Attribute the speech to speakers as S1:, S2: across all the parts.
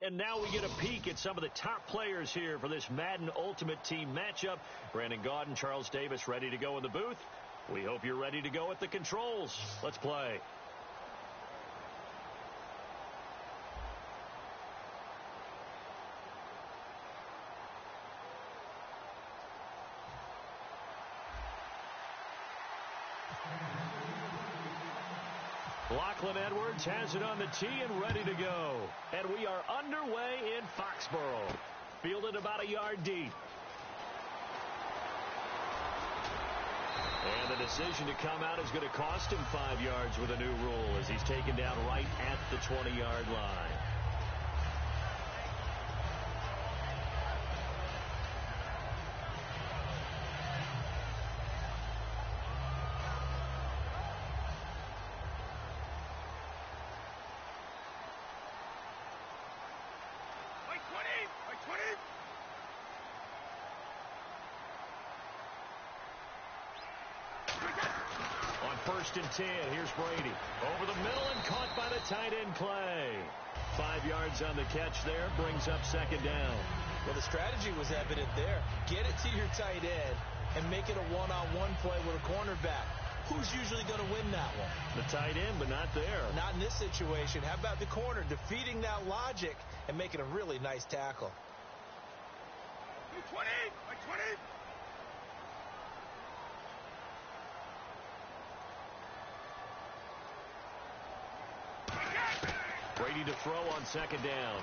S1: and now we get a peek at some of the top players here for this Madden Ultimate Team matchup. Brandon Gaudin, Charles Davis ready to go in the booth. We hope you're ready to go at the controls. Let's play. Lachlan Edwards has it on the tee and ready to go. And we are underway in Foxborough. Fielded about a yard deep. And the decision to come out is going to cost him 5 yards with a new rule as he's taken down right at the 20-yard line. First and 10. Here's Brady. Over the middle and caught by the tight end Clay. 5 yards on the catch there. Brings up second down.
S2: Well, the strategy was evident there. Get it to your tight end and make it a one-on-one play with a cornerback. Who's usually going to win that one?
S1: The tight end, but not there.
S2: Not in this situation. How about the corner defeating that logic and making a really nice tackle?
S3: 20! 20!
S1: Brady to throw on second down.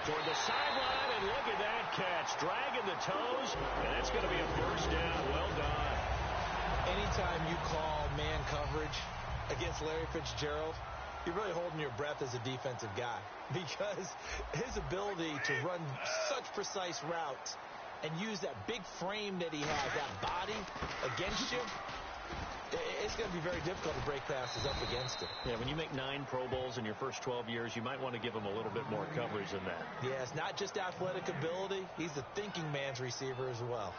S1: Toward the sideline, and look at that catch. Dragging the toes, and it's going to be a first down. Well done.
S2: Anytime you call man coverage against Larry Fitzgerald, you're really holding your breath as a defensive guy because his ability to run such precise routes and use that big frame that he has, that body against you, it's going to be very difficult to break passes up against him.
S1: Yeah, when you make 9 Pro Bowls in your first 12 years, you might want to give him a little bit more coverage than that.
S2: Yeah, it's not just athletic ability. He's a thinking man's receiver as well.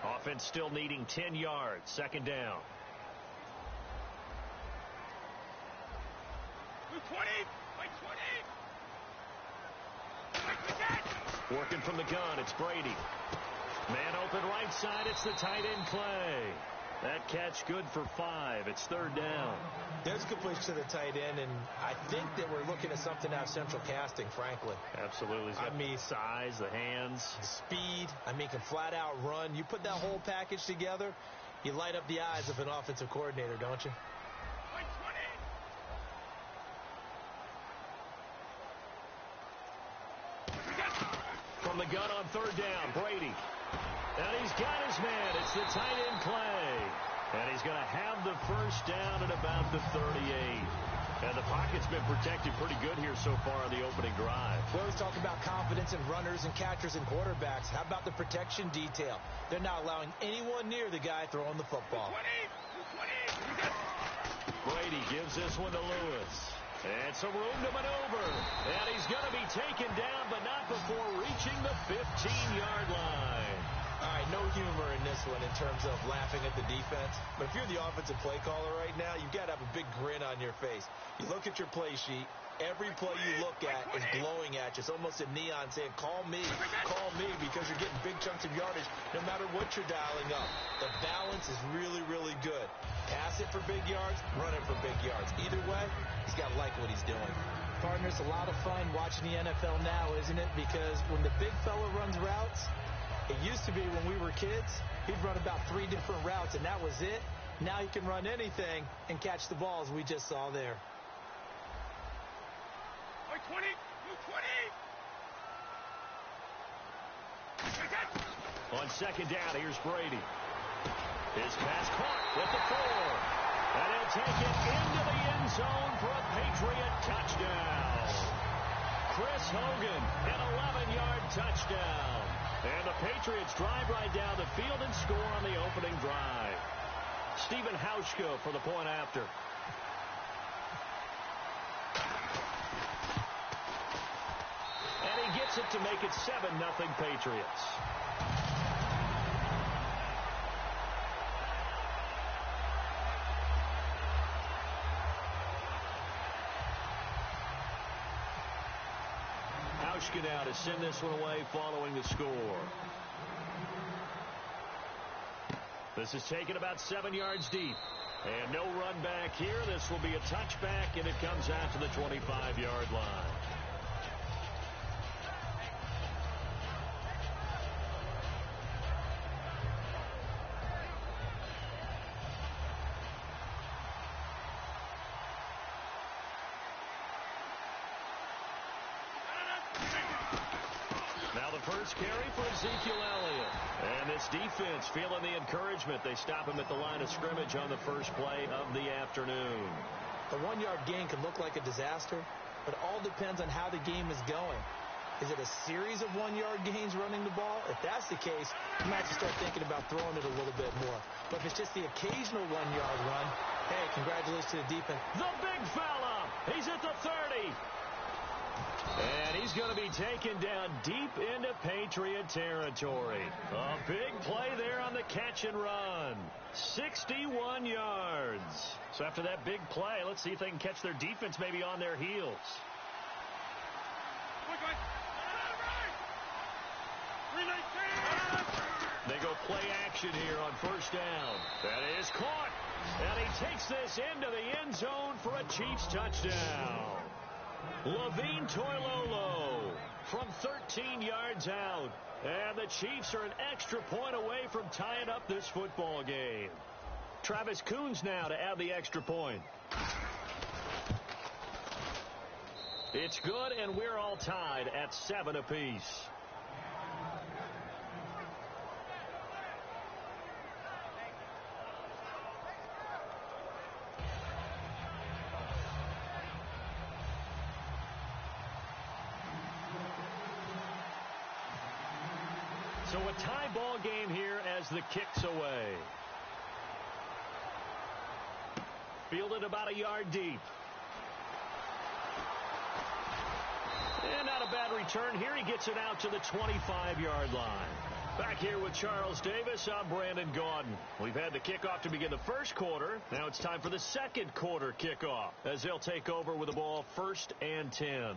S1: Offense still needing 10 yards. Second down.
S3: 20! 20!
S1: Working from the gun, it's Brady. Man open right side, it's the tight end Clay. That catch good for 5. It's third down.
S2: There's a good push to the tight end, and I think that we're looking at something out of central casting, frankly.
S1: Absolutely. He's got the size, the hands.
S2: The speed. Can flat out run. You put that whole package together, you light up the eyes of an offensive coordinator, don't you?
S1: From the gun on third down, Brady. And he's got his man. It's the tight end Clay. And he's going to have the first down at about the 38. And the pocket's been protected pretty good here so far on the opening drive.
S2: We always talk about confidence in runners and catchers and quarterbacks. How about the protection detail? They're not allowing anyone near the guy throwing the football.
S3: 20!
S1: Brady gives this one to Lewis. And some room to maneuver. And he's going to be taken down, but not before reaching the 15-yard line.
S2: All right, no humor in this one in terms of laughing at the defense. But if you're the offensive play caller right now, you've got to have a big grin on your face. You look at your play sheet. Every play you look at is glowing at you. It's almost a neon saying, call me, because you're getting big chunks of yardage no matter what you're dialing up. The balance is really, really good. Pass it for big yards, run it for big yards. Either way, he's got to like what he's doing. Partner, it's a lot of fun watching the NFL now, isn't it? Because when the big fella runs routes, it used to be when we were kids, he'd run about 3 different routes, and that was it. Now he can run anything and catch the balls we just saw there.
S3: 20!
S1: 20! On second down, here's Brady. His pass caught with the 4. And he'll take it into the end zone for a Patriot touchdown. Chris Hogan, an 11-yard touchdown. And the Patriots drive right down the field and score on the opening drive. Stephen Hauschko for the point after. And he gets it to make it 7-0 Patriots. now to send this one away following the score. This is taken about 7 yards deep. And no run back here. This will be a touchback, and it comes out to the 25-yard line. Now the first carry for Ezekiel Elliott. And this defense feeling the encouragement. They stop him at the line of scrimmage on the first play of the afternoon.
S2: A 1-yard gain can look like a disaster, but it all depends on how the game is going. Is it a series of 1-yard gains running the ball? If that's the case, you might have to start thinking about throwing it a little bit more. But if it's just the occasional 1-yard run, hey, congratulations to the defense.
S1: The big fella. He's at the 30. And he's going to be taken down deep into Patriot territory. A big play there on the catch and run. 61 yards. So after that big play, let's see if they can catch their defense maybe on their heels. They go play action here on first down. That is caught. And he takes this into the end zone for a Chiefs touchdown. Levine Toilolo from 13 yards out. And the Chiefs are an extra point away from tying up this football game. Travis Coons now to add the extra point. It's good, and we're all tied at 7 apiece. So a tie ball game here as the kick's away. Fielded about a yard deep. And not a bad return here. He gets it out to the 25-yard line. Back here with Charles Davis, I'm Brandon Gaudin. We've had the kickoff to begin the first quarter. Now it's time for the second quarter kickoff as they'll take over with the ball 1st and 10.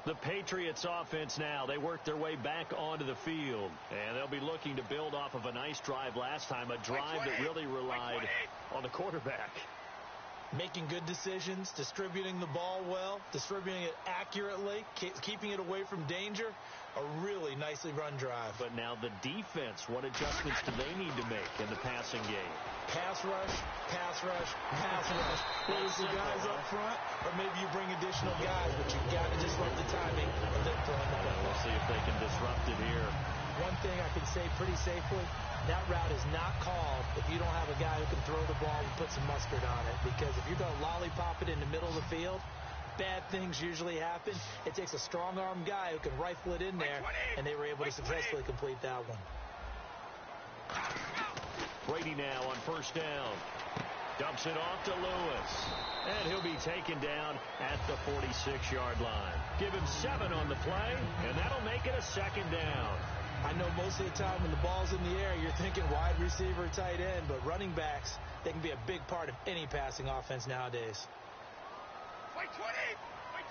S1: The Patriots offense now, they work their way back onto the field. And they'll be looking to build off of a nice drive last time, a drive that really relied on the quarterback.
S2: Making good decisions, distributing the ball well, distributing it accurately, keeping it away from danger. A really nicely run drive.
S1: But now the defense, what adjustments do they need to make in the passing game?
S2: Pass rush, pass rush, pass rush. Whether it's the guys up front, or maybe you bring additional guys, but you've got to disrupt the timing of them throwing the ball.
S1: We'll see if they can disrupt it here.
S2: One thing I can say pretty safely, that route is not called if you don't have a guy who can throw the ball and put some mustard on it. Because if you're going to lollipop it in the middle of the field, bad things usually happen. It takes a strong-arm guy who can rifle it in there, and they were able to successfully complete that one.
S1: Brady now on first down. Dumps it off to Lewis. And he'll be taken down at the 46-yard line. Give him 7 on the play, and that'll make it a 2nd down.
S2: I know most of the time when the ball's in the air, you're thinking wide receiver, tight end, but running backs, they can be a big part of any passing offense nowadays.
S3: Wait 20! Wait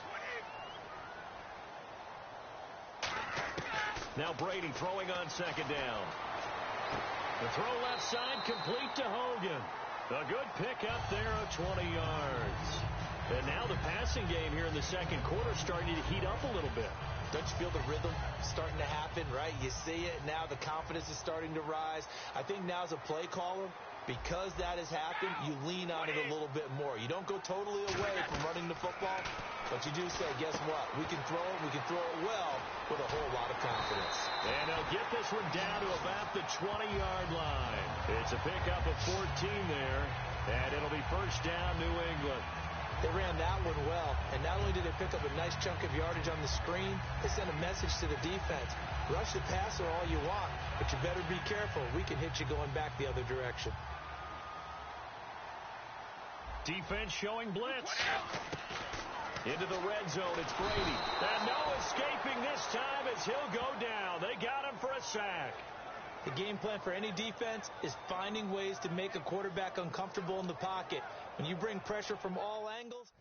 S3: 20!
S1: Now Brady throwing on 2nd down. The throw left side complete to Hogan. A good pickup there of 20 yards. And now the passing game here in the second quarter starting to heat up a little bit.
S2: Don't you feel the rhythm starting to happen, right? You see it now. The confidence is starting to rise. I think now as a play caller, because that has happened, you lean on it a little bit more. You don't go totally away from running the football, but you do say, guess what? We can throw it. We can throw it well with a whole lot of confidence.
S1: And they'll get this one down to about the 20-yard line. It's a pickup of 14 there, and it'll be first down, New England.
S2: They ran that one well, and not only did they pick up a nice chunk of yardage on the screen, they sent a message to the defense. Rush the passer all you want, but you better be careful. We can hit you going back the other direction.
S1: Defense showing blitz. Into the red zone, it's Brady. And no escaping this time as he'll go down. They got him for a sack.
S2: The game plan for any defense is finding ways to make a quarterback uncomfortable in the pocket. When you bring pressure from all angles...